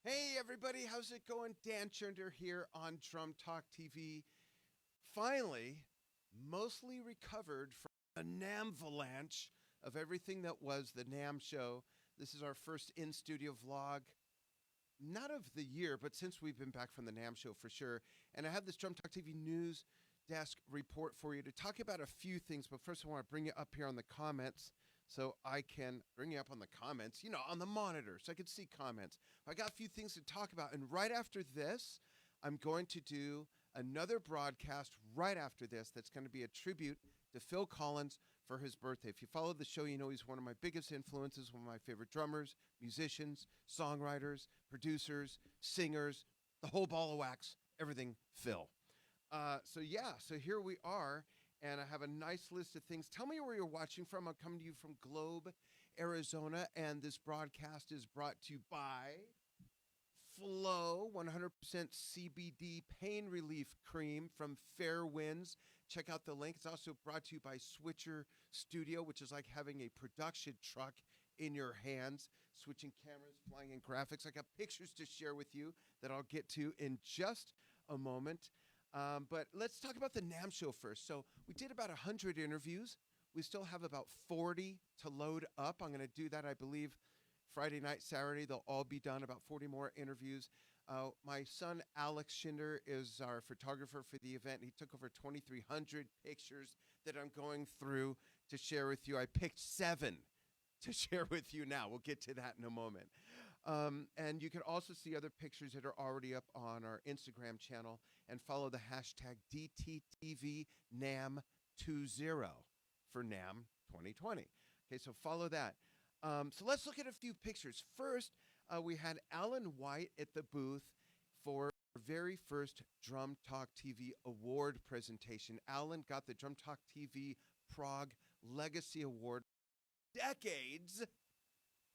Hey everybody, how's it going? Dan Chunder here on Drum Talk TV. Finally, mostly recovered from a NAMM avalanche of everything that was the NAMM Show. This is our first in-studio vlog, not of the year, but since we've been back from the NAMM Show for sure. And I have this Drum Talk TV news desk report for you to talk about a few things. But first, I want to bring you up here on the comments so I can bring you up on the comments, on the monitor so I can see comments. I got a few things to talk about. And right after this, I'm going to do another broadcast right after this that's going to be a tribute to Phil Collins for his birthday. If you follow the show, you know he's one of my biggest influences, one of my favorite drummers, musicians, songwriters, producers, singers, the whole ball of wax, everything Phil. So here we are, and I have a nice list of things. Tell me where you're watching from. I'm coming to you from Globe, Arizona, and this broadcast is brought to you by Flow 100% CBD pain relief cream from Fair Winds. Check out the link. It's also brought to you by Switcher Studio, which is like having a production truck in your hands, switching cameras, flying in graphics. I got pictures to share with you that I'll get to in just a moment. But let's talk about the NAMM Show first. So we did about 100 interviews. We still have about 40 to load up. I'm going to do that, I believe, Friday night, Saturday. They'll all be done, about 40 more interviews. My son, Alex Schinder, is our photographer for the event. He took over 2,300 pictures that I'm going through to share with you. I picked 7 to share with you now. We'll get to that in a moment. And you can also see other pictures that are already up on our Instagram channel and follow the hashtag DTTVNAMM20 for NAMM 2020. Okay, so follow that. So let's look at a few pictures. First, we had Alan White at the booth for our very first Drum Talk TV award presentation. Alan got the Drum Talk TV Prog Legacy Award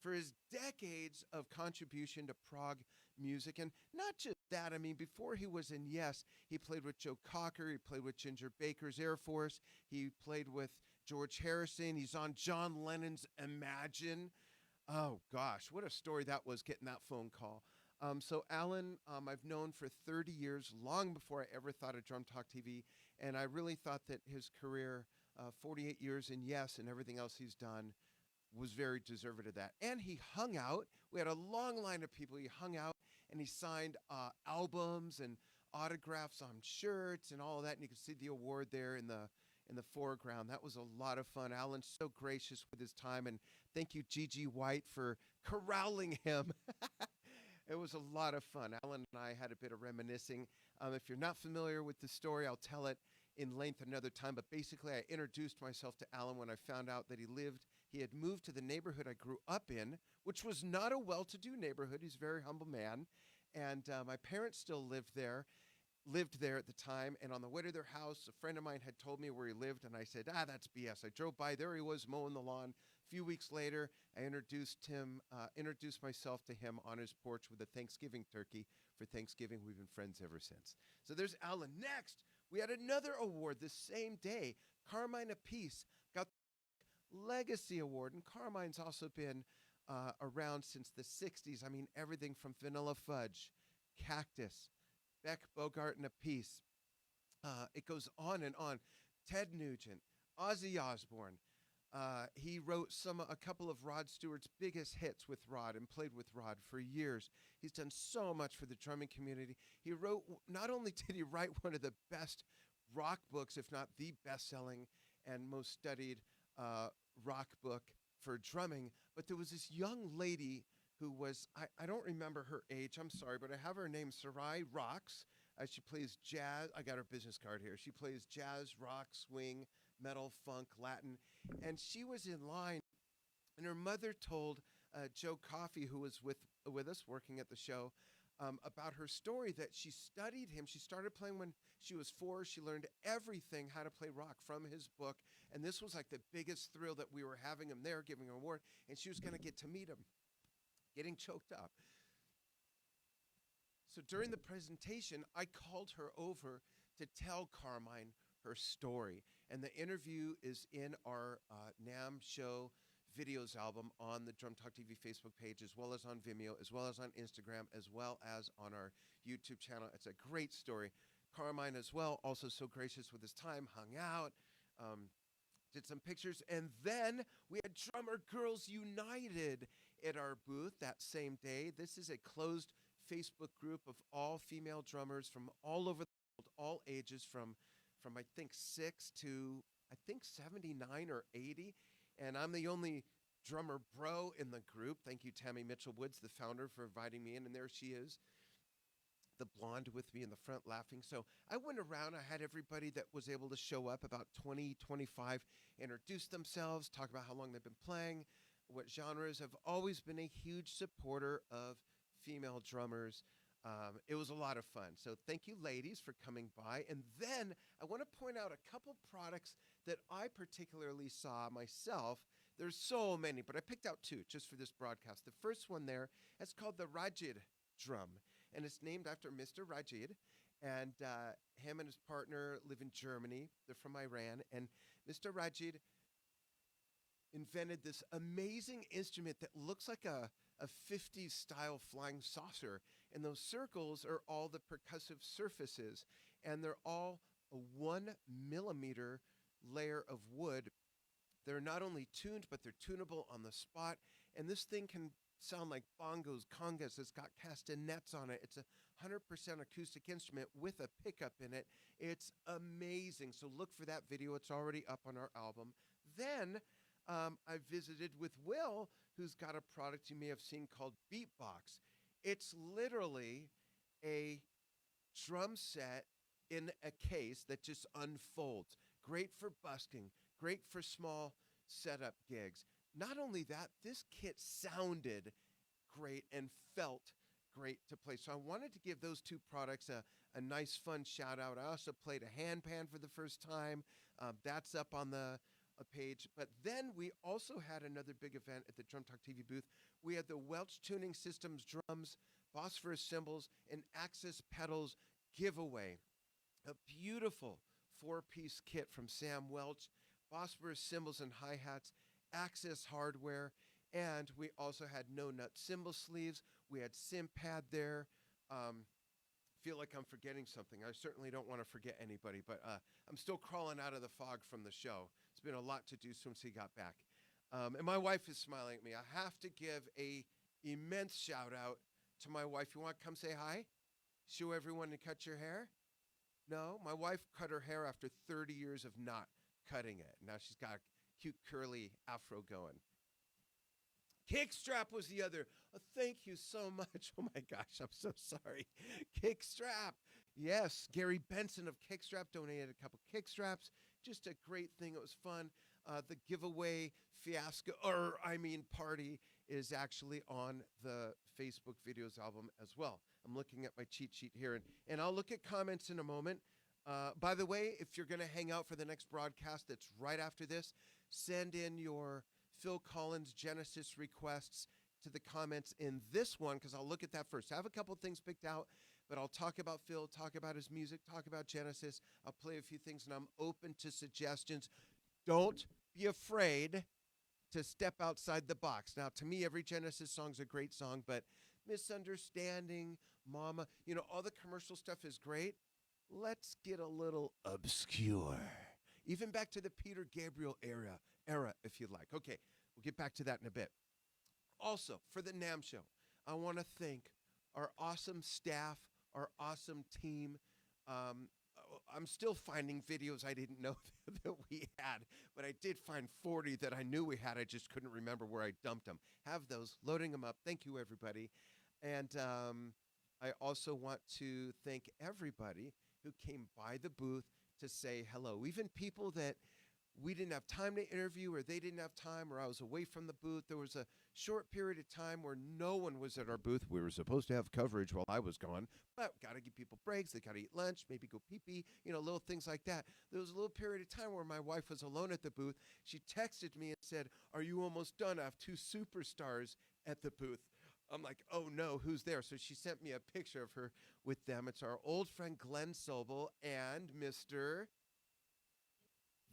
for his decades of contribution to prog music. And not just that, I mean, before he was in Yes, he played with Joe Cocker, he played with Ginger Baker's Air Force, he played with George Harrison, he's on John Lennon's Imagine. Oh gosh, what a story that was, getting that phone call. So Alan, I've known for 30 years, long before I ever thought of Drum Talk TV, and I really thought that his career, 48 years in Yes and everything else he's done, was very deserving of that. And he hung out. We had a long line of people. He hung out and he signed albums and autographs on shirts and all of that. And you can see the award there in the foreground. That was a lot of fun. Alan's so gracious with his time. And thank you, Gigi White, for corralling him. It was a lot of fun. Alan and I had a bit of reminiscing. If you're not familiar with the story, I'll tell it in length another time. But basically, I introduced myself to Alan when I found out that he had moved to the neighborhood I grew up in, which was not a well-to-do neighborhood. He's a very humble man. And my parents still lived there at the time. And on the way to their house, a friend of mine had told me where he lived. And I said, that's BS. I drove by. There he was mowing the lawn. A few weeks later, I introduced myself to him on his porch with a Thanksgiving turkey. For Thanksgiving, we've been friends ever since. So there's Alan. Next, we had another award the same day. Carmine Appice got the Legacy Award. And Carmine's also been around since the 60s. I mean, everything from Vanilla Fudge, Cactus, Beck, Bogart, and Appice. It goes on and on. Ted Nugent, Ozzy Osbourne. He wrote a couple of Rod Stewart's biggest hits with Rod and played with Rod for years. He's done so much for the drumming community. Not only did he write one of the best rock books, if not the best-selling and most studied rock book for drumming, but there was this young lady who was, I don't remember her age, I'm sorry, but I have her name, Sarai Rocks. She plays jazz. I got her business card here. She plays jazz, rock, swing, metal, funk, Latin. And she was in line, and her mother told Joe Coffey, who was with us working at the show, about her story that she studied him. She started playing when she was 4. She learned everything, how to play rock from his book. And this was like the biggest thrill that we were having him there, giving him an award. And she was going to get to meet him, getting choked up. So during the presentation, I called her over to tell Carmine her story. And the interview is in our NAMM Show videos album on the Drum Talk TV Facebook page, as well as on Vimeo, as well as on Instagram, as well as on our YouTube channel. It's a great story. Carmine as well, also so gracious with his time, hung out, did some pictures, and then we had Drummer Girls United at our booth that same day. This is a closed Facebook group of all female drummers from all over the world, all ages, from I think 6 to I think 79 or 80, and I'm the only drummer bro in the group. Thank you, Tammy Mitchell Woods, the founder, for inviting me in, and there she is, the blonde with me in the front laughing. So I went around, I had everybody that was able to show up, about 20, 25, introduce themselves, talk about how long they've been playing, what genres. I've always been a huge supporter of female drummers. It was a lot of fun. So thank you, ladies, for coming by. And then I want to point out a couple products that I particularly saw myself. There's so many, but I picked out two just for this broadcast. The first one there is called the Rajat Drum, and it's named after Mr. Rajat. And him and his partner live in Germany. They're from Iran. And Mr. Rajat invented this amazing instrument that looks like a 50s style flying saucer. And those circles are all the percussive surfaces. And they're all a 1 millimeter layer of wood. They're not only tuned, but they're tunable on the spot. And this thing can sound like bongos, congas. It's got castanets on it. It's a 100% acoustic instrument with a pickup in it. It's amazing. So look for that video. It's already up on our album. Then I visited with Will, who's got a product you may have seen called Beatbox. It's literally a drum set in a case that just unfolds. Great for busking, great for small setup gigs. Not only that, this kit sounded great and felt great to play. So I wanted to give those two products a nice, fun shout out. I also played a hand pan for the first time. That's up on the page. But then we also had another big event at the Drum Talk TV booth. We had the Welch Tuning Systems drums, Phosphorus cymbals, and Axis pedals giveaway. A beautiful 4-piece kit from Sam Welch, Phosphorus cymbals and hi-hats, Axis hardware, and we also had no-nut cymbal sleeves. We had SimPad there. Feel like I'm forgetting something. I certainly don't want to forget anybody, but I'm still crawling out of the fog from the show. It's been a lot to do since he got back. And my wife is smiling at me. I have to give a immense shout out to my wife. You want to come say hi? Show everyone to cut your hair? No, my wife cut her hair after 30 years of not cutting it. Now she's got a cute curly afro going. Kickstrap was the other. Oh, thank you so much. Oh my gosh, I'm so sorry. Kickstrap. Yes, Gary Benson of Kickstrap donated a couple Kickstraps. Just a great thing. It was fun. The giveaway party is actually on the Facebook videos album as well. I'm looking at my cheat sheet here, and I'll look at comments in a moment. By the way, if you're going to hang out for the next broadcast that's right after this, send in your Phil Collins Genesis requests to the comments in this one, because I'll look at that first. I have a couple things picked out, but I'll talk about Phil, talk about his music, talk about Genesis. I'll play a few things, and I'm open to suggestions. Don't be afraid to step outside the box. Now, to me, every Genesis song's a great song, but Misunderstanding, Mama, all the commercial stuff is great. Let's get a little obscure. Even back to the Peter Gabriel era, if you'd like. Okay, we'll get back to that in a bit. Also, for the NAMM Show, I want to thank our awesome staff, our awesome team. I'm still finding videos I didn't know that we had, but I did find 40 that I knew we had. I just couldn't remember where I dumped them. Have those, loading them up. Thank you, everybody. And I also want to thank everybody who came by the booth to say hello. Even people that we didn't have time to interview, or they didn't have time, or I was away from the booth. There was a short period of time where no one was at our booth. We were supposed to have coverage while I was gone, but got to give people breaks. They got to eat lunch, maybe go pee-pee, little things like that. There was a little period of time where my wife was alone at the booth. She texted me and said, "Are you almost done? I have 2 superstars at the booth." I'm like, "Oh no, who's there?" So she sent me a picture of her with them. It's our old friend Glenn Sobel and Mr.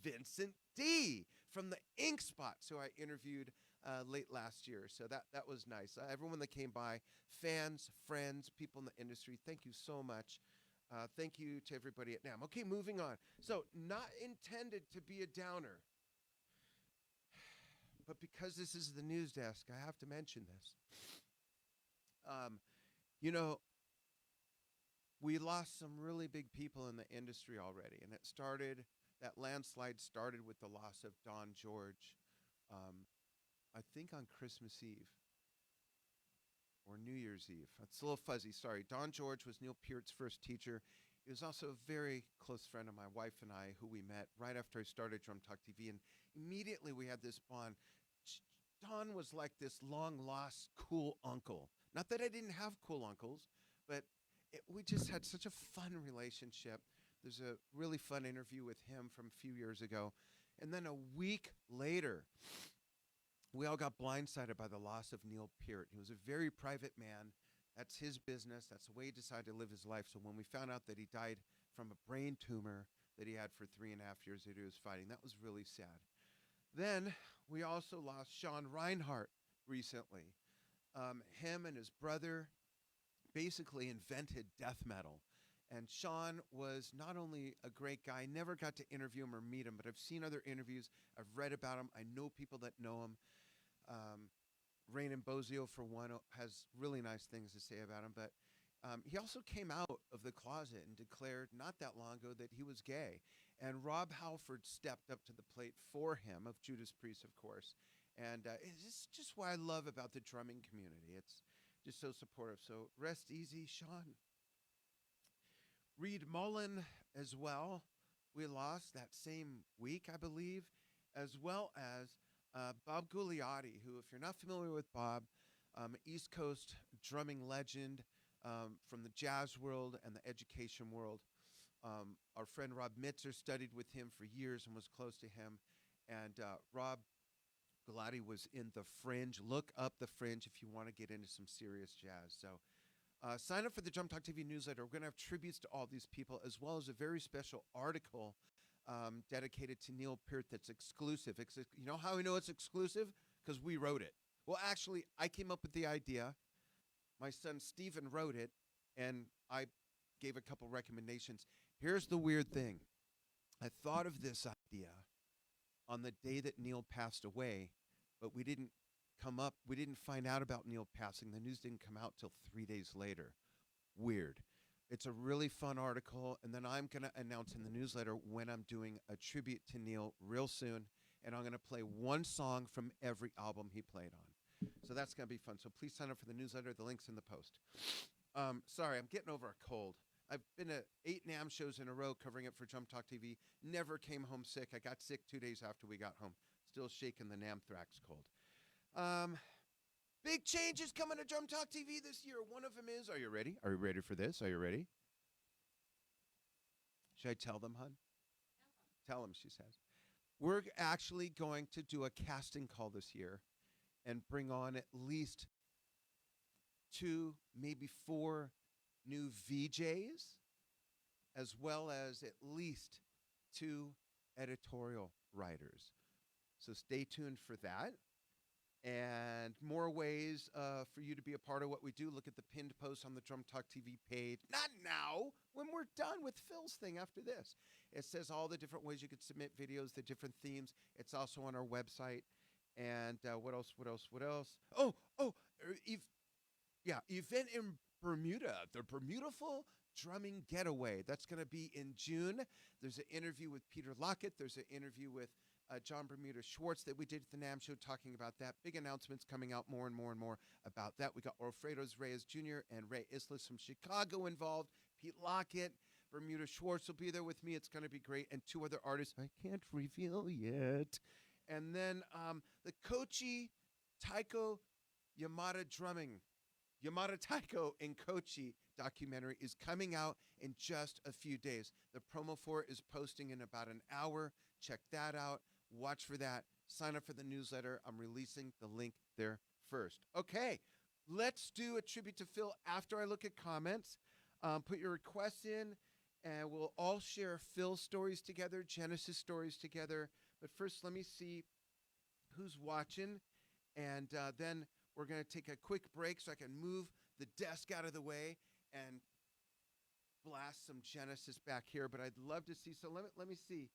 Vincent D. from the Ink Spot. So I interviewed late last year. So that was nice. Everyone that came by, fans, friends, people in the industry, thank you so much. Thank you to everybody at NAMM. Okay, moving on. So, not intended to be a downer, but because this is the news desk, I have to mention this. Um, you know, we lost some really big people in the industry already, and that landslide started with the loss of Don George, um, I think on Christmas Eve or New Year's Eve. It's a little fuzzy, sorry. Don George was Neil Peart's first teacher. He was also a very close friend of my wife and I, who we met right after I started Drum Talk TV, and immediately we had this bond. Don was like this long-lost cool uncle. Not that I didn't have cool uncles, but we just had such a fun relationship. There's a really fun interview with him from a few years ago. And then a week later, we all got blindsided by the loss of Neil Peart. He was a very private man. That's his business. That's the way he decided to live his life. So when we found out that he died from a brain tumor that he had for 3.5 years that he was fighting, that was really sad. Then we also lost Sean Reinhart recently. Him and his brother basically invented death metal. And Sean was not only a great guy, I never got to interview him or meet him, but I've seen other interviews. I've read about him. I know people that know him. Rain and Bozio, for one, has really nice things to say about him. But he also came out of the closet and declared not that long ago that he was gay. And Rob Halford stepped up to the plate for him, of Judas Priest, of course. And it's just what I love about the drumming community. It's just so supportive. So rest easy, Sean. Reed Mullen as well, we lost that same week, I believe, as well as Bob Gugliotti, who, if you're not familiar with Bob, East Coast drumming legend from the jazz world and the education world. Our friend Rob Mitzer studied with him for years and was close to him. And Rob Gugliotti was in The Fringe. Look up The Fringe if you want to get into some serious jazz. So sign up for the Drum Talk TV newsletter. We're going to have tributes to all these people, as well as a very special article dedicated to Neil Peart that's exclusive. You know how we know it's exclusive? Because we wrote it. Well, actually, I came up with the idea. My son Steven wrote it, and I gave a couple recommendations. Here's the weird thing. I thought of this idea on the day that Neil passed away, but we didn't find out about Neil passing. The news didn't come out till 3 days later. Weird. It's a really fun article, and then I'm going to announce in the newsletter when I'm doing a tribute to Neil real soon, and I'm going to play one song from every album he played on. So that's going to be fun. So please sign up for the newsletter. The link's in the post. Sorry, I'm getting over a cold. I've been at 8 NAMM shows in a row covering it for Drum Talk TV. Never came home sick. I got sick 2 days after we got home. Still shaking the Namthrax cold. Big changes coming to Drum Talk TV this year. One of them is, are you ready? Are you ready for this? Are you ready? Should I tell them, hon? Tell them, she says. We're actually going to do a casting call this year and bring on at least 2, maybe 4 new VJs, as well as at least 2 editorial writers. So stay tuned for that. And more ways for you to be a part of what we do. Look at the pinned post on the Drum Talk TV page. Not now, when we're done with Phil's thing after this. It says all the different ways you could submit videos, the different themes. It's also on our website. And what else? Event in Bermuda, the Bermudaful Drumming Getaway. That's going to be in June. There's an interview with Peter Lockett. There's an interview with John Bermuda Schwartz that we did at the NAMM Show talking about that. Big announcements coming out more and more and more about that. We got Alfredo Reyes Jr. and Ray Islas from Chicago involved. Pete Lockett, Bermuda Schwartz will be there with me. It's going to be great. And 2 other artists I can't reveal yet. And then the Kochi Taiko Yamada Taiko in Kochi documentary is coming out in just a few days. The promo for it is posting in about an hour. Check that out. Watch for that. Sign up for the newsletter. I'm releasing the link there first. Okay, let's do a tribute to Phil after I look at comments. Put your requests in, and we'll all share Phil stories together, Genesis stories together. But first, let me see who's watching. And then we're going to take a quick break so I can move the desk out of the way and blast some Genesis back here. But I'd love to see. So let me see.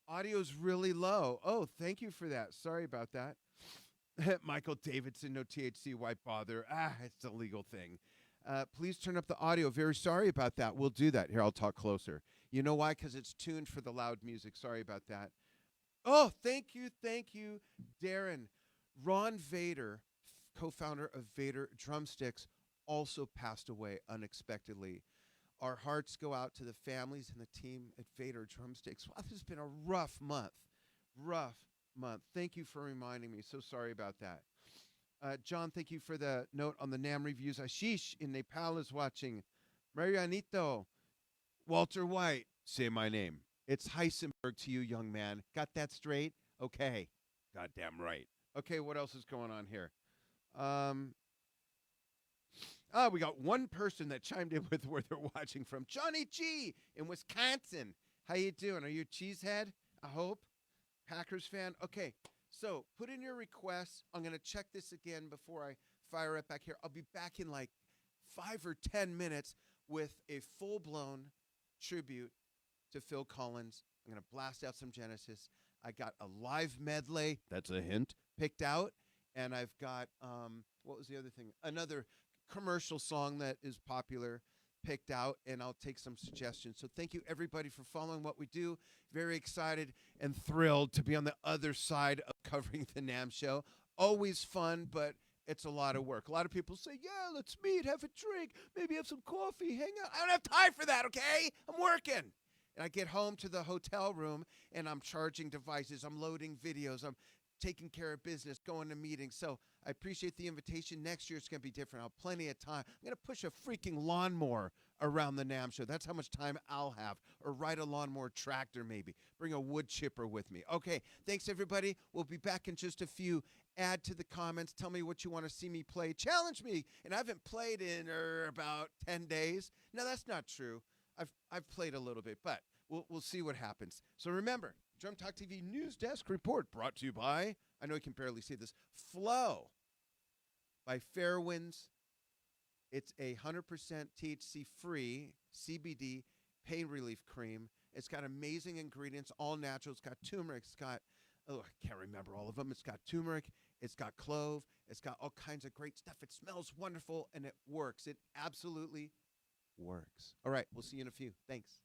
Audio's really low. Oh, thank you for that. Sorry about that. Michael Davidson, no THC, why bother? It's a legal thing. Please turn up the audio. Very sorry about that. We'll do that. Here, I'll talk closer. You know why? Because it's tuned for the loud music. Sorry about that. Oh, thank you, Darren. Ron Vader, co-founder of Vader Drumsticks, also passed away unexpectedly. Our hearts go out to the families and the team at Vader Drumsticks. Wow, this has been a rough month. Thank you for reminding me. So sorry about that. John, thank you for the note on the NAMM reviews. Ashish in Nepal is watching. Marianito, Walter White, say my name. It's Heisenberg to you, young man. Got that straight? Okay. Goddamn right. Okay, what else is going on here? We got one person that chimed in with where they're watching from. Johnny G in Wisconsin. How you doing? Are you a cheesehead? I hope. Packers fan? Okay, so put in your requests. I'm going to check this again before I fire it back here. I'll be back in like 5 or 10 minutes with a full-blown tribute to Phil Collins. I'm going to blast out some Genesis. I got a live medley, that's a hint, picked out. And I've got, what was the other thing? Another commercial song that is popular picked out, and I'll take some suggestions. So thank you, everybody, for following what we do. Very excited and thrilled to be on the other side of covering the NAMM Show. Always fun, but it's a lot of work. A lot of people say, yeah, let's meet, have a drink, maybe have some coffee, hang out. I don't have time for that, okay? I'm working. And I get home to the hotel room, and I'm charging devices. I'm loading videos. I'm taking care of business, going to meetings. So I appreciate the invitation. Next year, it's going to be different. I'll have plenty of time. I'm going to push a freaking lawnmower around the NAMM Show. That's how much time I'll have. Or ride a lawnmower tractor, maybe. Bring a wood chipper with me. Okay, thanks, everybody. We'll be back in just a few. Add to the comments. Tell me what you want to see me play. Challenge me. And I haven't played in about 10 days. No, that's not true. I've played a little bit, but we'll see what happens. So remember, Drum Talk TV News Desk Report brought to you by, I know you can barely see this, Flow by Fairwinds. It's a 100% THC-free CBD pain relief cream. It's got amazing ingredients, all natural. It's got turmeric. It's got, I can't remember all of them. It's got turmeric. It's got clove. It's got all kinds of great stuff. It smells wonderful, and it works. It absolutely works. All right, we'll see you in a few. Thanks.